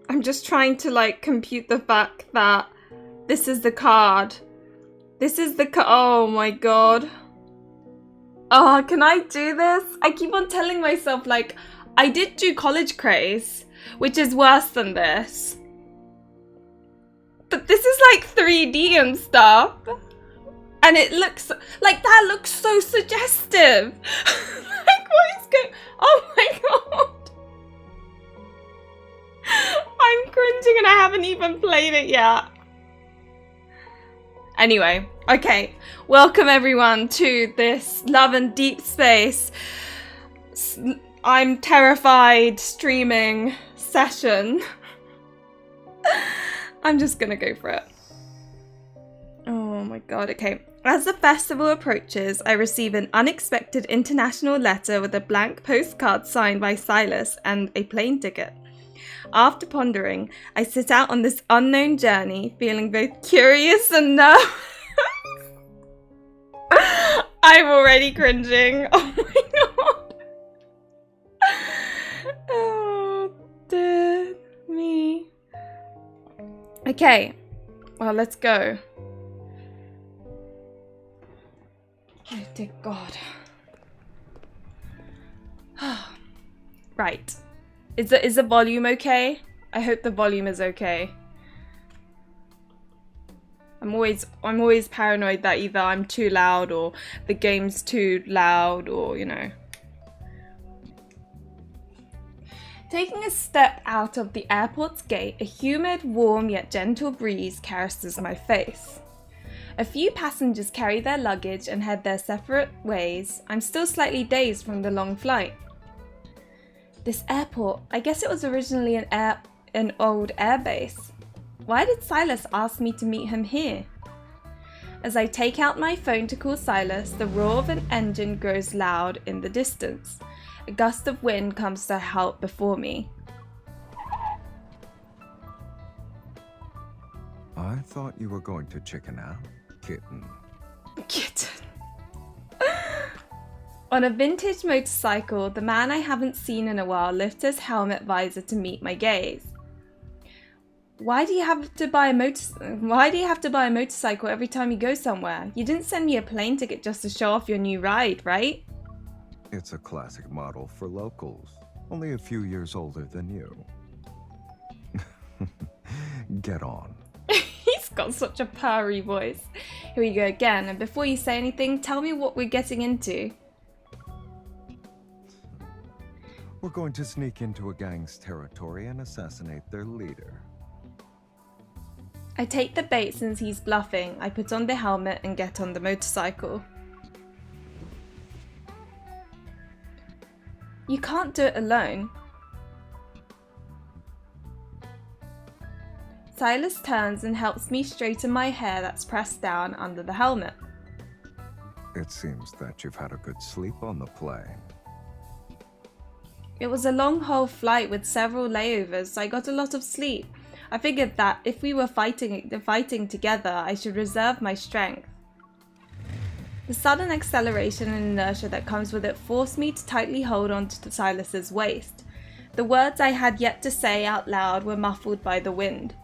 I'm just trying to like compute the fact that this is the card. This is the oh my god. Oh, can I do this? I keep on telling myself like, I did do college craze, which is worse than this. But this is like 3D and stuff. And it looks like that looks so suggestive. Like what is going? Oh my god. I'm cringing and I haven't even played it yet. Anyway, okay. Welcome everyone to this Love and Deepspace. I'm terrified streaming session. I'm just gonna go for it. Oh my god, okay. As the festival approaches, I receive an unexpected international letter with a blank postcard signed by Sylus and a plane ticket. After pondering, I set out on this unknown journey, feeling both curious and nervous. I'm already cringing. Oh my god. Oh, dear me. Okay, well, let's go. Oh dear god. Right. Is the volume okay? I hope the volume is okay. I'm always paranoid that either I'm too loud or the game's too loud or, you know. Taking a step out of the airport's gate, a humid, warm yet gentle breeze caresses my face. A few passengers carry their luggage and head their separate ways. I'm still slightly dazed from the long flight. This airport, I guess it was originally an old airbase. Why did Sylus ask me to meet him here? As I take out my phone to call Sylus, the roar of an engine grows loud in the distance. A gust of wind comes to help before me. I thought you were going to chicken out, kitten. Kitten. On a vintage motorcycle, the man I haven't seen in a while lifts his helmet visor to meet my gaze. Why do you have to buy a motorcycle every time you go somewhere? You didn't send me a plane ticket just to show off your new ride, right? It's a classic model for locals, only a few years older than you. Get on. He's got such a purry voice. Here we go again, and before you say anything, tell me what we're getting into. We're going to sneak into a gang's territory and assassinate their leader. I take the bait since he's bluffing. I put on the helmet and get on the motorcycle. You can't do it alone. Sylus turns and helps me straighten my hair that's pressed down under the helmet. It seems that you've had a good sleep on the plane. It was a long-haul flight with several layovers, so I got a lot of sleep. I figured that if we were fighting together, I should reserve my strength. The sudden acceleration and inertia that comes with it forced me to tightly hold on to Sylus's waist. The words I had yet to say out loud were muffled by the wind.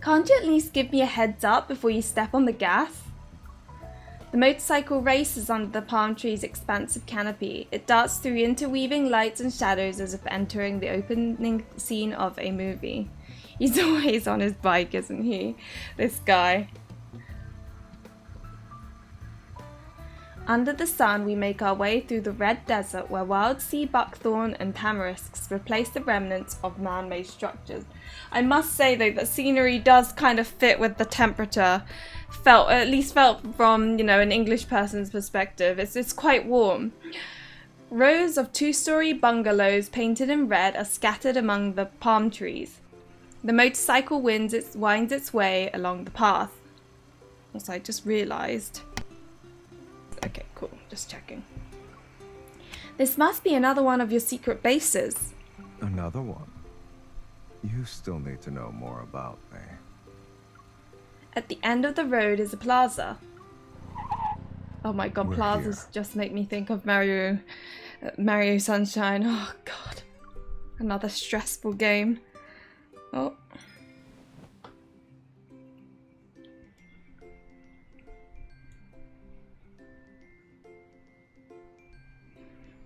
Can't you at least give me a heads up before you step on the gas? The motorcycle races under the palm tree's expansive canopy. It darts through interweaving lights and shadows as if entering the opening scene of a movie. He's always on his bike, isn't he? This guy. Under the sun, we make our way through the red desert where wild sea buckthorn and tamarisks replace the remnants of man-made structures. I must say though that scenery does kind of fit with the temperature. At least felt from, you know, an English person's perspective. It's quite warm. Rows of two-story bungalows painted in red are scattered among the palm trees. The motorcycle winds winds its way along the path. Also, I just realised. Okay, cool. Just checking. This must be another one of your secret bases. Another one? You still need to know more about me. At the end of the road is a plaza. Oh my god, We're plazas here. just make me think of Mario Sunshine. Oh god. Another stressful game. Oh.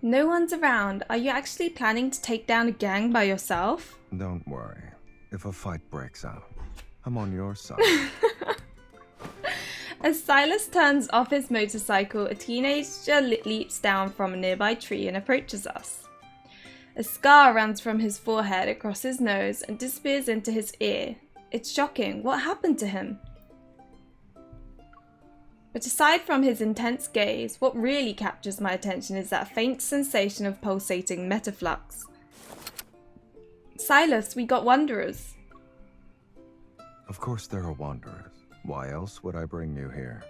No one's around. Are you actually planning to take down a gang by yourself? Don't worry. If a fight breaks out, I'm on your side. As Sylus turns off his motorcycle, a teenager leaps down from a nearby tree and approaches us. A scar runs from his forehead across his nose and disappears into his ear. It's shocking. What happened to him? But aside from his intense gaze, what really captures my attention is that faint sensation of pulsating metaflux. Sylus, we got wanderers. Of course there are wanderers. Why else would I bring you here?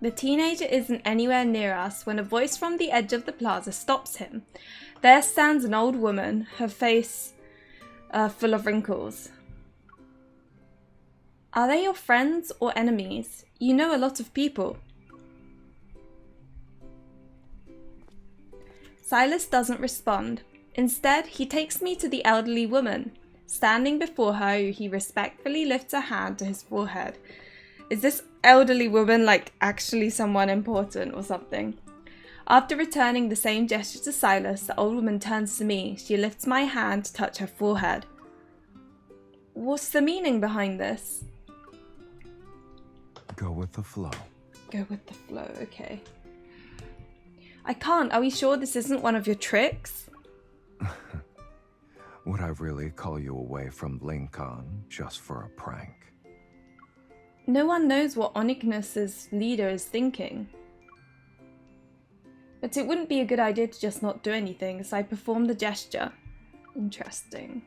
The teenager isn't anywhere near us when a voice from the edge of the plaza stops him. There stands an old woman, her face full of wrinkles. Are they your friends or enemies? You know a lot of people. Sylus doesn't respond. Instead, he takes me to the elderly woman. Standing before her, he respectfully lifts a hand to his forehead. Is this elderly woman like actually someone important or something? After returning the same gesture to Sylus, the old woman turns to me. She lifts my hand to touch her forehead. What's the meaning behind this? Go with the flow. Go with the flow, okay. I can't. Are we sure this isn't one of your tricks? Would I really call you away from Lincoln just for a prank? No one knows what Onygnus's leader is thinking. But it wouldn't be a good idea to just not do anything, so I perform the gesture. Interesting.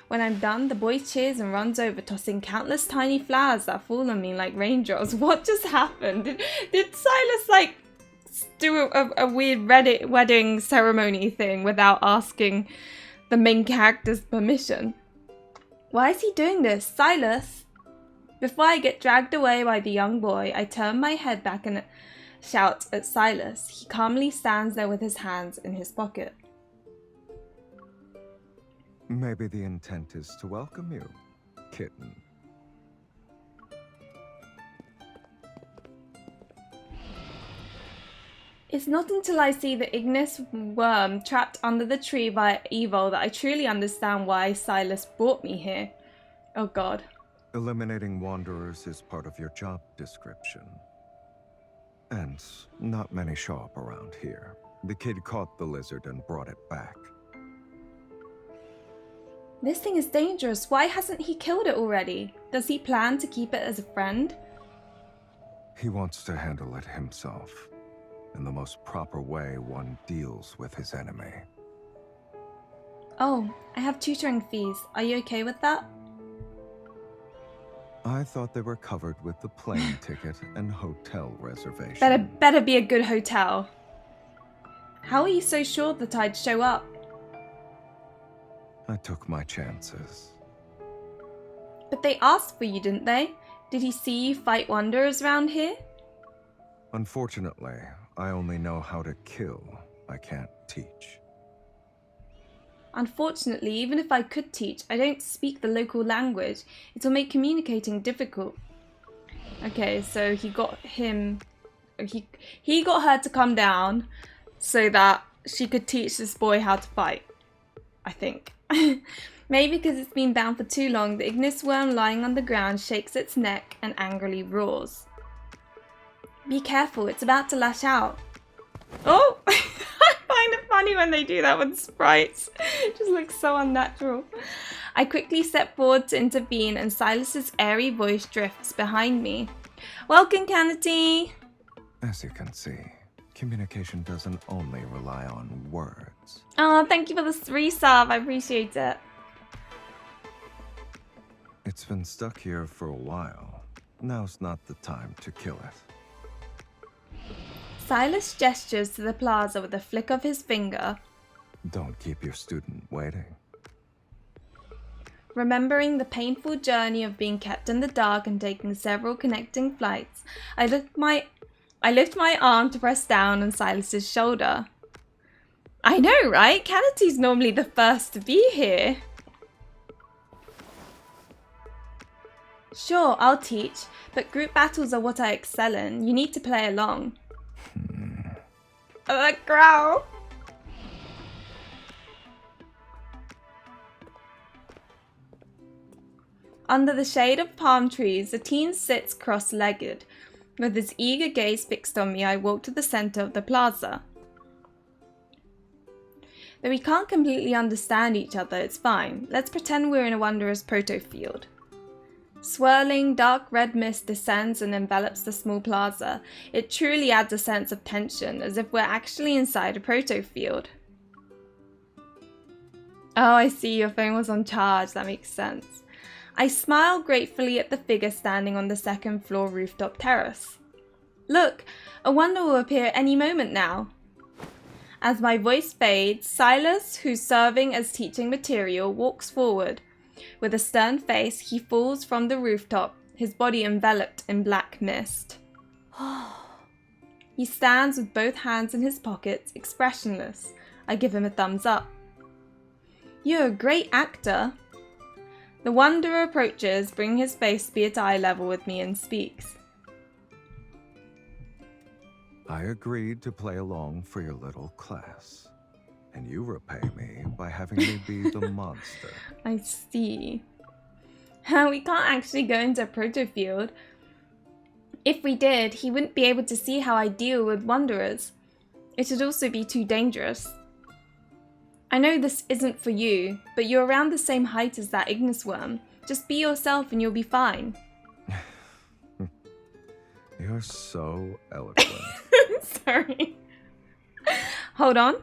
When I'm done, the boy cheers and runs over, tossing countless tiny flowers that fall on me like raindrops. What just happened? Did Sylus, like, do a weird wedding ceremony thing without asking the main character's permission? Why is he doing this? Sylus? Before I get dragged away by the young boy, I turn my head back and shout at Sylus. He calmly stands there with his hands in his pocket. Maybe the intent is to welcome you, kitten. It's not until I see the ignis worm trapped under the tree by evil that I truly understand why Sylus brought me here. Oh god. Eliminating wanderers is part of your job description. And not many show up around here. The kid caught the lizard and brought it back. This thing is dangerous. Why hasn't he killed it already? Does he plan to keep it as a friend? He wants to handle it himself. In the most proper way one deals with his enemy. Oh, I have tutoring fees. Are you okay with that? I thought they were covered with the plane ticket and hotel reservation. Better be a good hotel. How are you so sure that I'd show up? I took my chances. But they asked for you, didn't they? Did he see you fight wanderers around here? Unfortunately, I only know how to kill. I can't teach. Unfortunately, even if I could teach, I don't speak the local language. It'll make communicating difficult. Okay, so he got her to come down so that she could teach this boy how to fight. I think. Maybe because it's been bound for too long, the ignis worm lying on the ground shakes its neck and angrily roars. Be careful, it's about to lash out. Oh! I find it funny when they do that with sprites. It just looks so unnatural. I quickly step forward to intervene and Sylus's airy voice drifts behind me. Welcome, Canity! As you can see, communication doesn't only rely on words. Oh, thank you for the resub. I appreciate it. It's been stuck here for a while. Now's not the time to kill it. Sylus gestures to the plaza with a flick of his finger. Don't keep your student waiting. Remembering the painful journey of being kept in the dark and taking several connecting flights, I lift my arm to press down on Sylus's shoulder. I know, right? Canity's normally the first to be here. Sure, I'll teach, but group battles are what I excel in. You need to play along. The growl. Under the shade of palm trees, the teen sits cross-legged. With his eager gaze fixed on me, I walk to the center of the plaza. Though we can't completely understand each other, it's fine. Let's pretend we're in a Wanderer's proto-field. Swirling, dark red mist descends and envelops the small plaza. It truly adds a sense of tension, as if we're actually inside a proto-field. Oh, I see, your phone was on charge, that makes sense. I smile gratefully at the figure standing on the second floor rooftop terrace. Look, a Wanderer will appear any moment now. As my voice fades, Sylus, who's serving as teaching material, walks forward. With a stern face, he falls from the rooftop, his body enveloped in black mist. He stands with both hands in his pockets, expressionless. I give him a thumbs up. You're a great actor. The Wanderer approaches, bringing his face to be at eye level with me, and speaks. I agreed to play along for your little class. And you repay me by having me be the monster. I see. We can't actually go into a proto-field. If we did, he wouldn't be able to see how I deal with Wanderers. It would also be too dangerous. I know this isn't for you, but you're around the same height as that Ignis worm. Just be yourself and you'll be fine. You're so eloquent. Sorry. Hold on.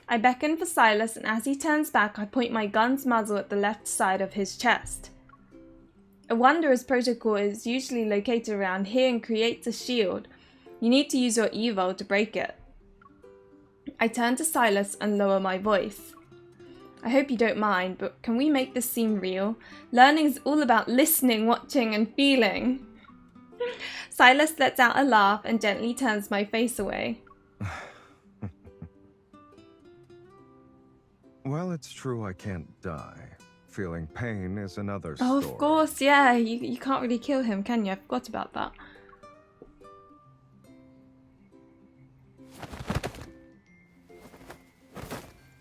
I beckon for Sylus, and as he turns back, I point my gun's muzzle at the left side of his chest. A Wanderer's protocol is usually located around here and creates a shield. You need to use your evil to break it. I turn to Sylus and lower my voice. I hope you don't mind, but can we make this seem real? Learning is all about listening, watching, and feeling. Sylus lets out a laugh and gently turns my face away. Well, it's true I can't die. Feeling pain is another Oh, story. of course, yeah. You can't really kill him, can you? I forgot about that.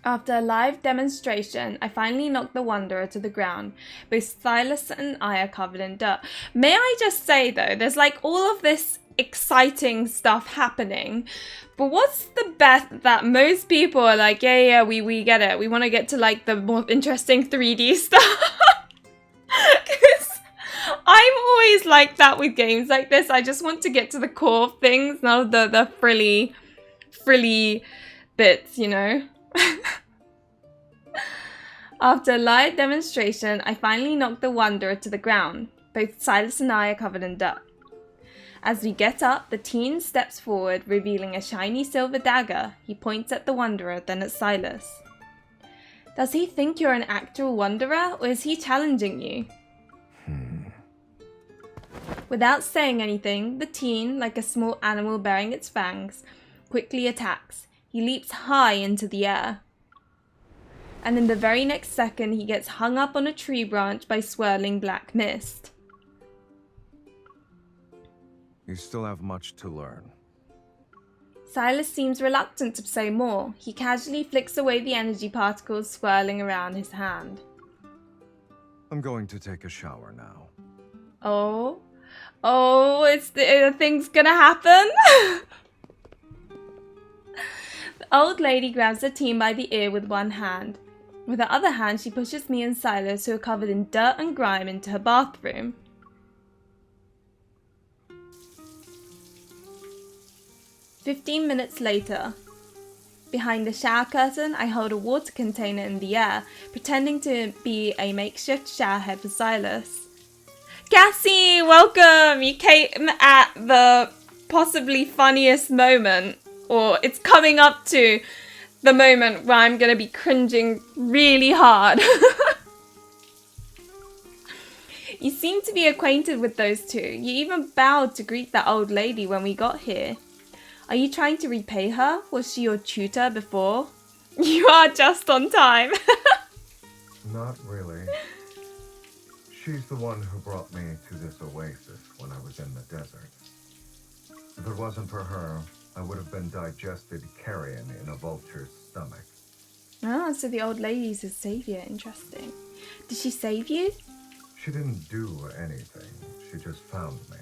After a live demonstration, I finally knock the Wanderer to the ground. Both Sylus and I are covered in dirt. May I just say though, there's like all of this exciting stuff happening, but what's the bet that most people are like, yeah, we get it. We want to get to like the more interesting 3D stuff. Because I'm always like that with games like this. I just want to get to the core of things, not the frilly bits, you know? After a live demonstration, I finally knock the Wanderer to the ground. Both Sylus and I are covered in dirt. As we get up, the teen steps forward, revealing a shiny silver dagger. He points at the Wanderer, then at Sylus. Does he think you're an actual Wanderer, or is he challenging you? Without saying anything, the teen, like a small animal bearing its fangs, quickly attacks. He leaps high into the air. And in the very next second, he gets hung up on a tree branch by swirling black mist. You still have much to learn. Sylus seems reluctant to say more. He casually flicks away the energy particles swirling around his hand. I'm going to take a shower now. Oh, it's the thing's gonna happen. The old lady grabs the teen by the ear with one hand. With her other hand, she pushes me and Sylus, who are covered in dirt and grime, into her bathroom. "15 minutes later. Behind the shower curtain, I hold a water container in the air, pretending to be a makeshift showerhead for Sylus. Cassie, welcome! You came at the possibly funniest moment, or it's coming up to the moment where I'm going to be cringing really hard. You seem to be acquainted with those two. You even bowed to greet that old lady when we got here. Are you trying to repay her? Was she your tutor before? You are just on time. Not really. She's the one who brought me to this oasis when I was in the desert. If it wasn't for her, I would have been digested carrion in a vulture's stomach. Ah, so the old lady's his savior. Interesting. Did she save you? She didn't do anything. She just found me.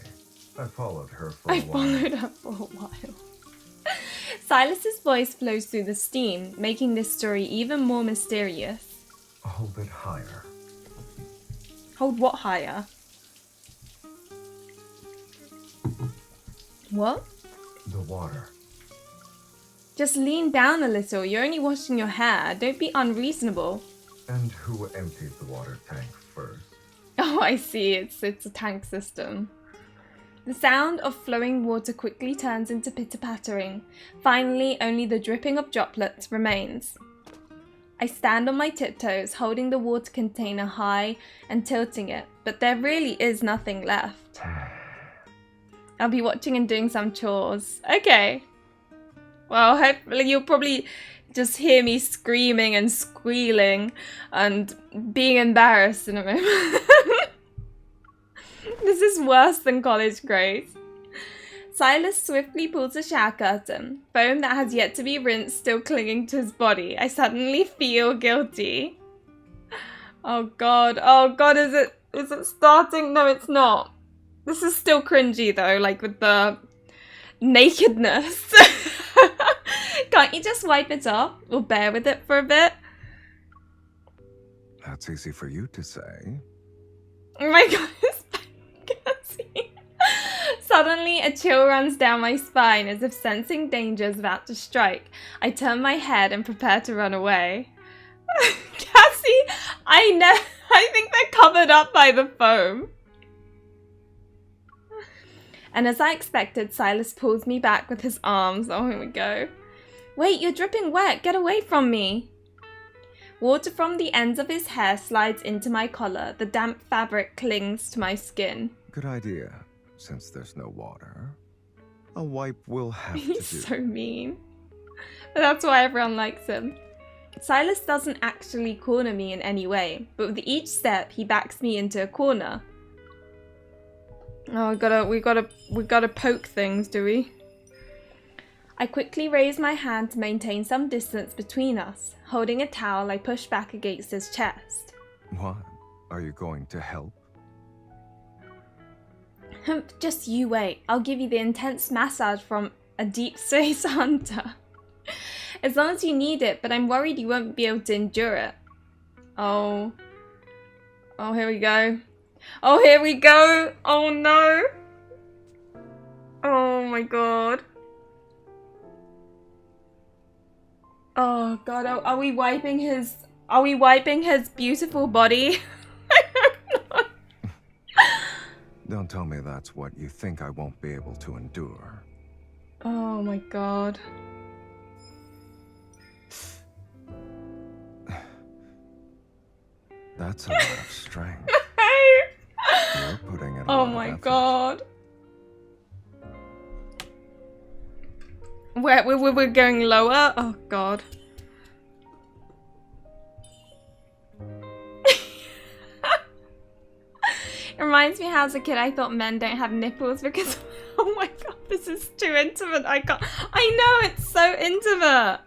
I followed her for a I while. followed her for a while. Silas's voice flows through the steam, making this story even more mysterious. Hold it higher. Hold what higher? What? The water. Just lean down a little. You're only washing your hair. Don't be unreasonable. And who emptied the water tank first? Oh, I see. It's a tank system. The sound of flowing water quickly turns into pitter-pattering. Finally, only the dripping of droplets remains. I stand on my tiptoes, holding the water container high and tilting it, but there really is nothing left. I'll be watching and doing some chores. Okay. Well, hopefully you'll probably just hear me screaming and squealing and being embarrassed in a moment. This is worse than college grades. Silas swiftly pulls a shower curtain, foam that has yet to be rinsed still clinging to his body. I suddenly feel guilty. Oh god, is it starting? No, it's not. This is still cringy though, like with the nakedness. Can't you just wipe it off or bear with it for a bit? That's easy for you to say. Oh my god, it's Cassie. Suddenly, a chill runs down my spine as if sensing danger is about to strike. I turn my head and prepare to run away. Cassie, I think they're covered up by the foam. And as I expected, Silas pulls me back with his arms. Oh, here we go. Wait, you're dripping wet. Get away from me. Water from the ends of his hair slides into my collar. The damp fabric clings to my skin. Good idea, since there's no water. A wipe will have to do. He's so mean. But that's why everyone likes him. Silas doesn't actually corner me in any way, but with each step, he backs me into a corner. Oh, we gotta poke things, do we? I quickly raise my hand to maintain some distance between us. Holding a towel, I push back against his chest. What? Are you going to help? Just you wait. I'll give you the intense massage from a deep space hunter. As long as you need it, but I'm worried you won't be able to endure it. Oh, here we go. Oh, here we go. Oh no. Oh my god. Oh god, are we wiping his beautiful body? Don't tell me that's what you think I won't be able to endure. Oh my god. That's a lot of strength. You're putting in a lot Oh of my effort. god. We're going lower? Oh god. It reminds me how as a kid I thought men don't have nipples because oh my god, this is too intimate. I know, it's so intimate.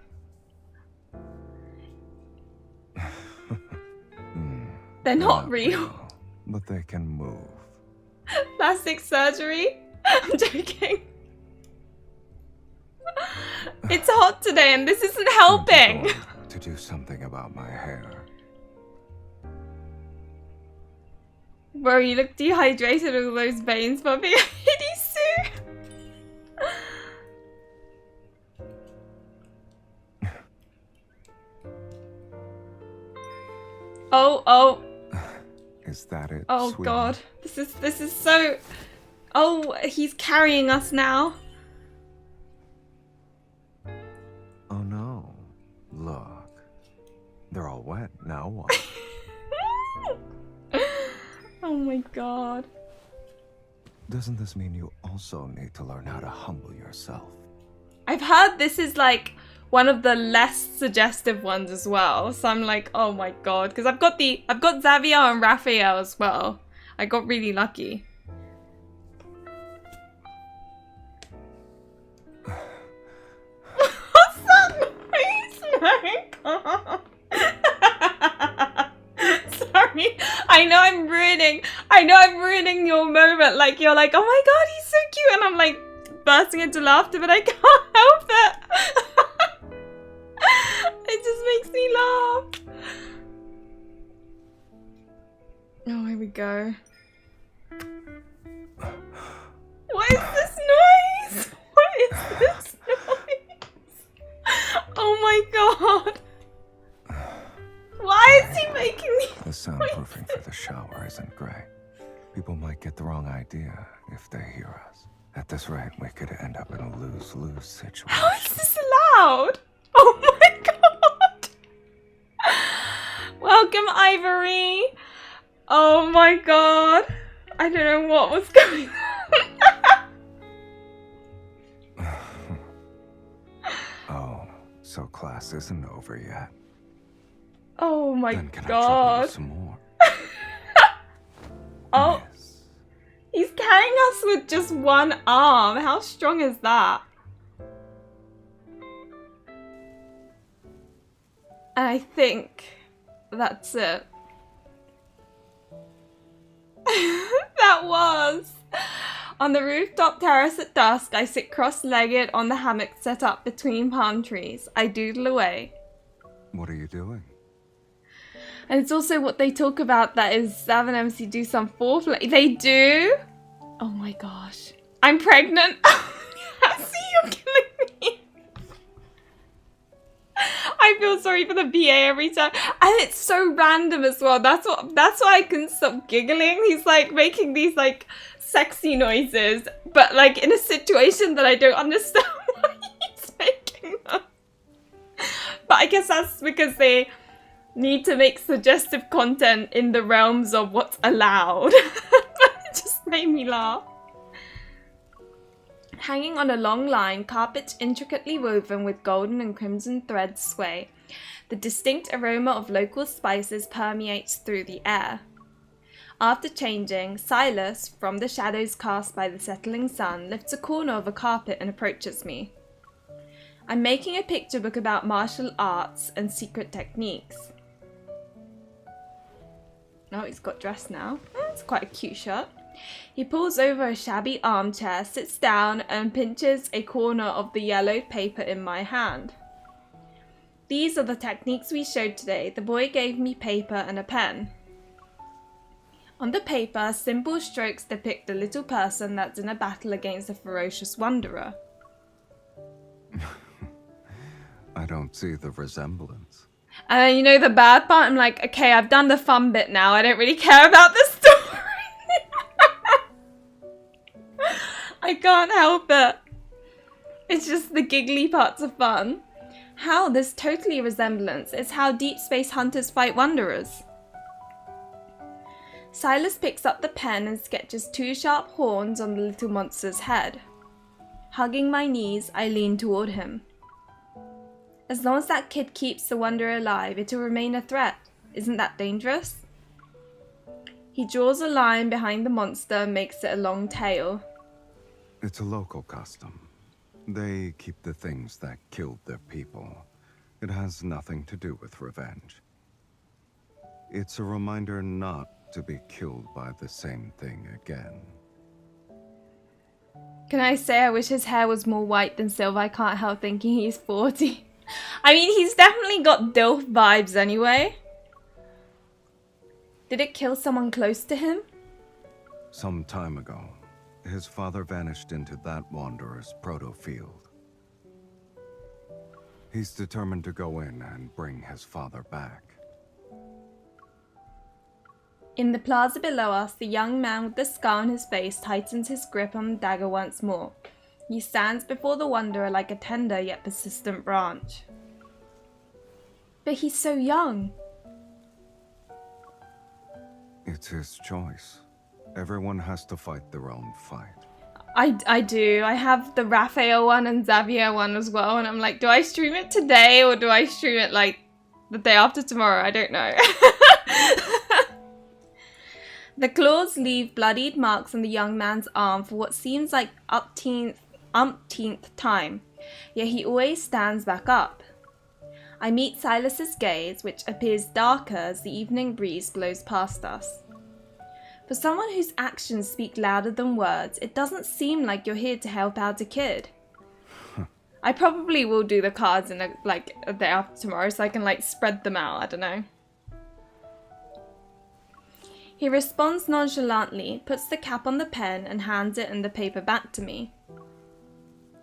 They're not real. But they can move. Plastic surgery? I'm joking. It's hot today and this isn't helping. To do something about my hair. Bro, you look dehydrated with all those veins popping out. Sue. Oh. Is that it? Oh sweetie? god. This is so. Oh, he's carrying us now. Oh no. Look. They're all wet. Now what? Oh my god. Doesn't this mean you also need to learn how to humble yourself? I've heard this is like one of the less suggestive ones as well. So I'm like, oh my god, because I've got Xavier and Raphael as well. I got really lucky. What's that noise? My god. Sorry. I know I'm ruining your moment. Like you're like, oh my god, he's so cute, and I'm like bursting into laughter, but I can't help it. It just makes me laugh. Oh, here we go. What is this noise? What is this noise? Oh my god. Why is he making these The soundproofing for the shower isn't great. People might get the wrong idea if they hear us. At this rate, we could end up in a lose-lose situation. How is this allowed? Oh my god. Welcome, Ivory. Oh my god. I don't know what was going on. Oh, so class isn't over yet. Oh my Then can I god. trouble you some more? Oh, Yes. he's carrying us with just one arm. How strong is that? And I think that's it. That was. On the rooftop terrace at dusk, I sit cross-legged on the hammock set up between palm trees. I doodle away. What are you doing? And it's also what they talk about, that is Sav and MC do some foreplay. They do? Oh my gosh. I'm pregnant. See, you're killing me. I feel sorry for the PA every time. And it's so random as well. That's why I couldn't stop giggling. He's like making these like sexy noises, but like in a situation that I don't understand why he's making them. But I guess that's because they need to make suggestive content in the realms of what's allowed. But it just made me laugh. Hanging on a long line, carpets intricately woven with golden and crimson threads sway. The distinct aroma of local spices permeates through the air. After changing, Sylus, from the shadows cast by the settling sun, lifts a corner of a carpet and approaches me. I'm making a picture book about martial arts and secret techniques. Oh, he's got dressed now. It's quite a cute shot. He pulls over a shabby armchair, sits down, and pinches a corner of the yellow paper in my hand. These are the techniques we showed today. The boy gave me paper and a pen. On the paper, simple strokes depict a little person that's in a battle against a ferocious wanderer. I don't see the resemblance. And then, you know, the bad part, I'm like, okay, I've done the fun bit now. I don't really care about the story. I can't help it. It's just the giggly parts are fun. How there's totally a resemblance. It's how deep space hunters fight wanderers. Sylus picks up the pen and sketches two sharp horns on the little monster's head. Hugging my knees, I lean toward him. As long as that kid keeps the wanderer alive, it'll remain a threat. Isn't that dangerous? He draws a line behind the monster and makes it a long tail. It's a local custom. They keep the things that killed their people. It has nothing to do with revenge. It's a reminder not to be killed by the same thing again. Can I say I wish his hair was more white than silver? I can't help thinking he's 40. I mean, he's definitely got DILF vibes anyway. Did it kill someone close to him? Some time ago, his father vanished into that wanderer's proto-field. He's determined to go in and bring his father back. In the plaza below us, the young man with the scar on his face tightens his grip on the dagger once more. He stands before the wanderer like a tender yet persistent branch. But he's so young. It's his choice. Everyone has to fight their own fight. I do. I have the Raphael one and Xavier one as well, and I'm like, do I stream it today or do I stream it like the day after tomorrow? I don't know. The claws leave bloodied marks on the young man's arm for what seems like umpteenth time, yet he always stands back up. I meet Sylus's gaze, which appears darker as the evening breeze blows past us. For someone whose actions speak louder than words, it doesn't seem like you're here to help out a kid. I probably will do the cards in a day after tomorrow so I can spread them out, I don't know. He responds nonchalantly, puts the cap on the pen and hands it and the paper back to me.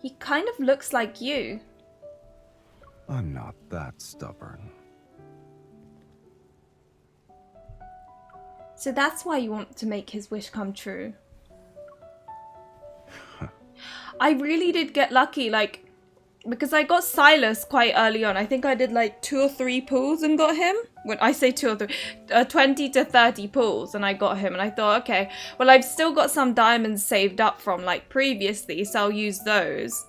He kind of looks like you. I'm not that stubborn. So that's why you want to make his wish come true. I really did get lucky, because I got Sylus quite early on. I think I did 2 or 3 pulls and got him. When I say 2 or 3, 20 to 30 pulls and I got him. And I thought, okay, well, I've still got some diamonds saved up from previously, so I'll use those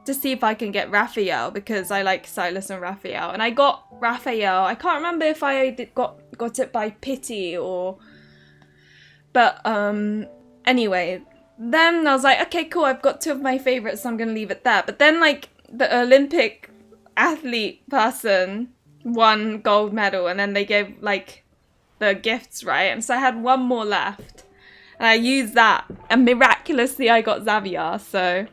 to see if I can get Raphael, because I like Sylus and Raphael. And I got Raphael. I can't remember if I got it by pity or... But, anyway, then I was like, okay, cool, I've got 2 of my favorites, so I'm going to leave it there. But then, the Olympic athlete person won gold medal, and then they gave, the gifts, right? And so I had 1 more left. And I used that, and miraculously I got Xavier, so...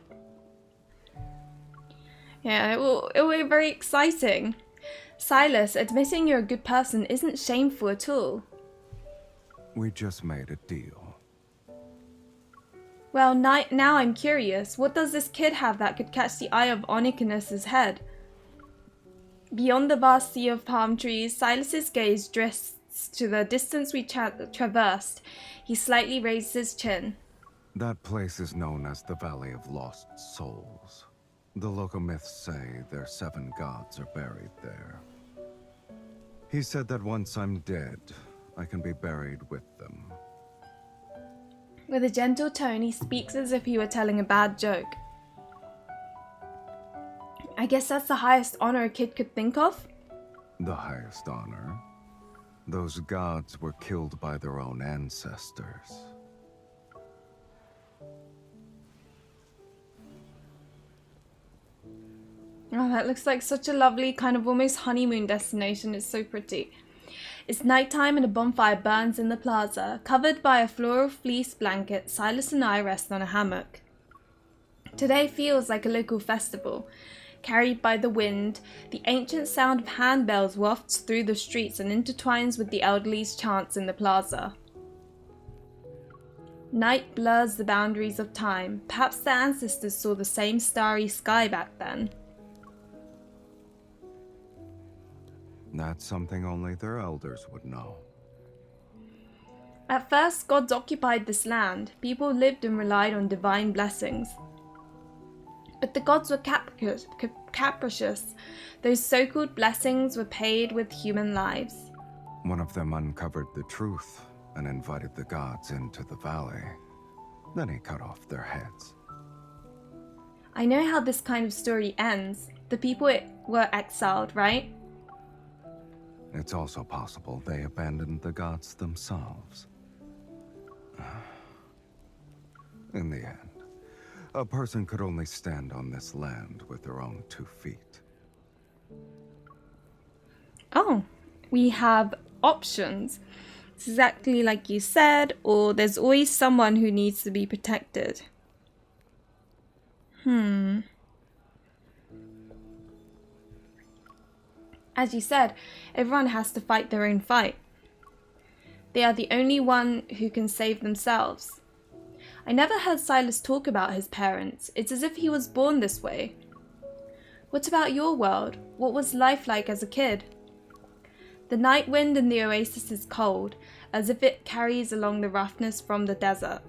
Yeah, it will be very exciting. Sylus, admitting you're a good person isn't shameful at all. We just made a deal. Well, now I'm curious. What does this kid have that could catch the eye of Onychonus's head? Beyond the vast sea of palm trees, Sylus's gaze drifts to the distance we traversed. He slightly raises his chin. That place is known as the Valley of Lost Souls. The local myths say their 7 gods are buried there. He said that once I'm dead, I can be buried with them. With a gentle tone, he speaks as if he were telling a bad joke. I guess that's the highest honor a kid could think of? The highest honor? Those gods were killed by their own ancestors. Oh, that looks like such a lovely kind of almost honeymoon destination. It's so pretty. It's nighttime and a bonfire burns in the plaza. Covered by a floral fleece blanket, Sylus and I rest on a hammock. Today feels like a local festival. Carried by the wind, the ancient sound of handbells wafts through the streets and intertwines with the elderly's chants in the plaza. Night blurs the boundaries of time. Perhaps the ancestors saw the same starry sky back then. That's something only their elders would know. At first, gods occupied this land. People lived and relied on divine blessings. But the gods were capricious. Those so-called blessings were paid with human lives. One of them uncovered the truth and invited the gods into the valley. Then he cut off their heads. I know how this kind of story ends. The people were exiled, right? It's also possible they abandoned the gods themselves. In the end, a person could only stand on this land with their own 2 feet. Oh, we have options. It's exactly like you said, or there's always someone who needs to be protected. As you said, everyone has to fight their own fight. They are the only one who can save themselves. I never heard Sylus talk about his parents. It's as if he was born this way. What about your world? What was life like as a kid? The night wind in the oasis is cold, as if it carries along the roughness from the desert.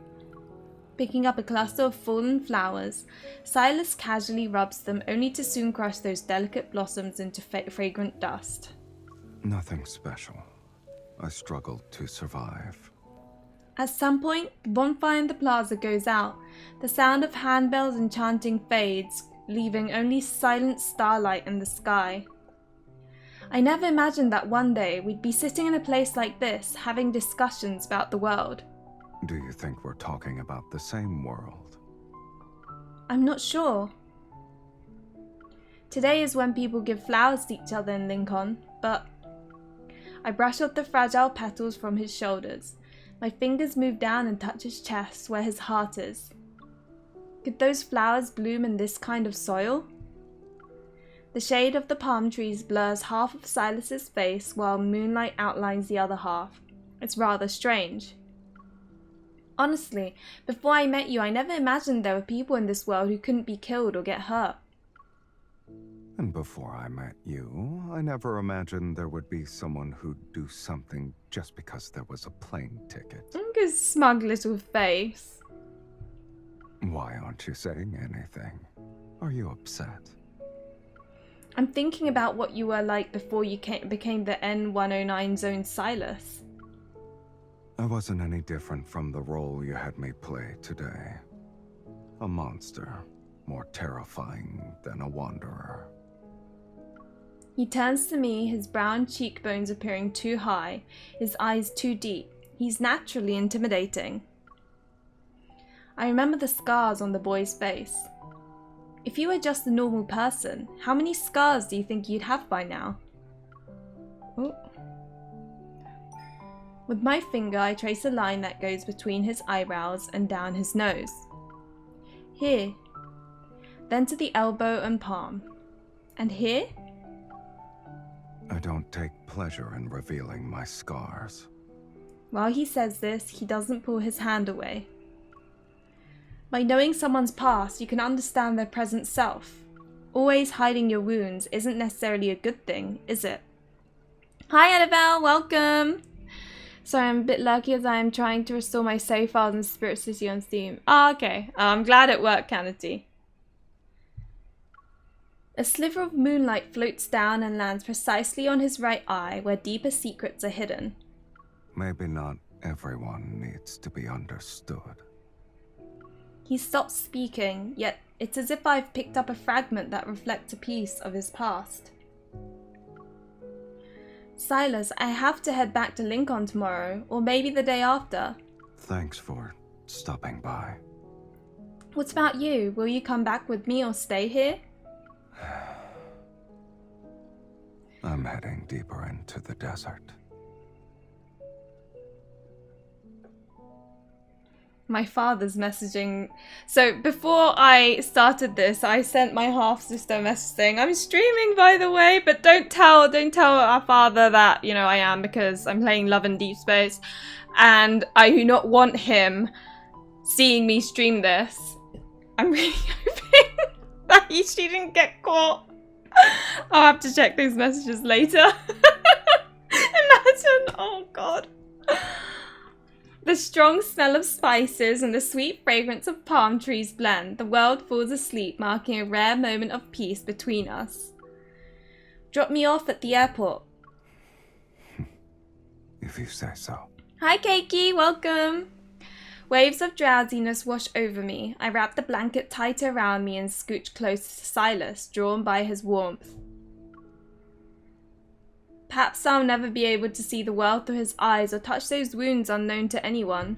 Picking up a cluster of fallen flowers, Sylus casually rubs them only to soon crush those delicate blossoms into fragrant dust. Nothing special. I struggled to survive. At some point, the bonfire in the plaza goes out. The sound of handbells and chanting fades, leaving only silent starlight in the sky. I never imagined that one day we'd be sitting in a place like this, having discussions about the world. Do you think we're talking about the same world? I'm not sure. Today is when people give flowers to each other in Lincoln, but... I brush off the fragile petals from his shoulders. My fingers move down and touch his chest, where his heart is. Could those flowers bloom in this kind of soil? The shade of the palm trees blurs half of Sylus's face while moonlight outlines the other half. It's rather strange. Honestly, before I met you, I never imagined there were people in this world who couldn't be killed or get hurt. And before I met you, I never imagined there would be someone who'd do something just because there was a plane ticket. His smug little face. Why aren't you saying anything? Are you upset? I'm thinking about what you were like before you became the N109 Zone Sylus. I wasn't any different from the role you had me play today. A monster, more terrifying than a wanderer. He turns to me, his brown cheekbones appearing too high, his eyes too deep. He's naturally intimidating. I remember the scars on the boy's face. If you were just a normal person, how many scars do you think you'd have by now? Oh. With my finger, I trace a line that goes between his eyebrows and down his nose. Here. Then to the elbow and palm. And here? I don't take pleasure in revealing my scars. While he says this, he doesn't pull his hand away. By knowing someone's past, you can understand their present self. Always hiding your wounds isn't necessarily a good thing, is it? Hi Annabelle, welcome! Sorry, I'm a bit lucky as I am trying to restore my save files in Spirit City on Steam. Ah, okay. I'm glad it worked, Kennedy. A sliver of moonlight floats down and lands precisely on his right eye, where deeper secrets are hidden. Maybe not everyone needs to be understood. He stops speaking, yet it's as if I've picked up a fragment that reflects a piece of his past. Sylus, I have to head back to Lincoln tomorrow, or maybe the day after. Thanks for stopping by. What about you? Will you come back with me or stay here? I'm heading deeper into the desert. My father's messaging. So before I started this, I sent my half-sister a message saying, I'm streaming by the way, but don't tell our father that, you know, I am, because I'm playing Love and Deepspace and I do not want him seeing me stream this. I'm really hoping that she didn't get caught. I'll have to check those messages later. Imagine, oh god. The strong smell of spices and the sweet fragrance of palm trees blend. The world falls asleep, marking a rare moment of peace between us. Drop me off at the airport. If you say so. Hi, Keiki. Welcome. Waves of drowsiness wash over me. I wrap the blanket tighter around me and scooch close to Sylus, drawn by his warmth. Perhaps I'll never be able to see the world through his eyes or touch those wounds unknown to anyone.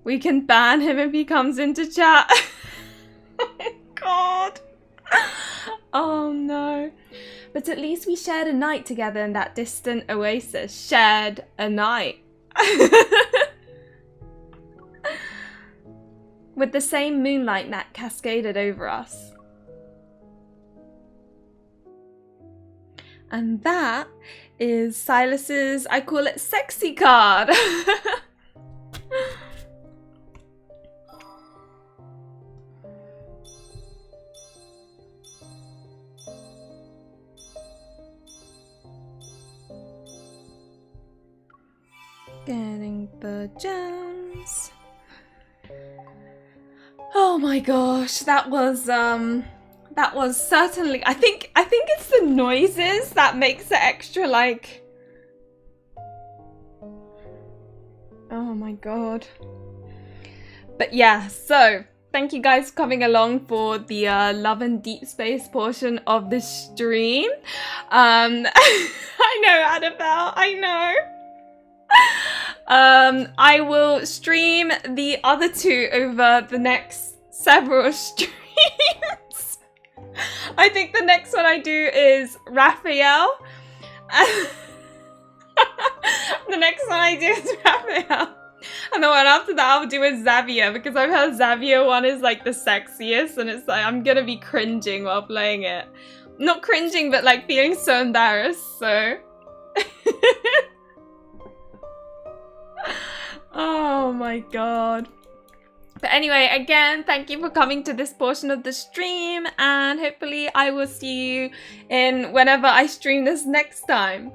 We can ban him if he comes into chat. Oh god. Oh no. But at least we shared a night together in that distant oasis. Shared a night. With the same moonlight that cascaded over us. And that is Sylus's, I call it sexy card. Getting the gems. Oh my gosh, that was certainly, I think it's the noises that makes it extra, like, Oh my god. But yeah, so thank you guys for coming along for the Love and Deepspace portion of the stream. I know, Annabelle, I know. I will stream the other two over the next several streams. I think the next one I do is Raphael. The next one I do is Raphael. And the one after that I'll do is Xavier, because I've heard Xavier one is like the sexiest, and it's like I'm gonna be cringing while playing it. Not cringing, but like feeling so embarrassed, so. Oh my god. But anyway, again, thank you for coming to this portion of the stream, and hopefully I will see you in whenever I stream this next time.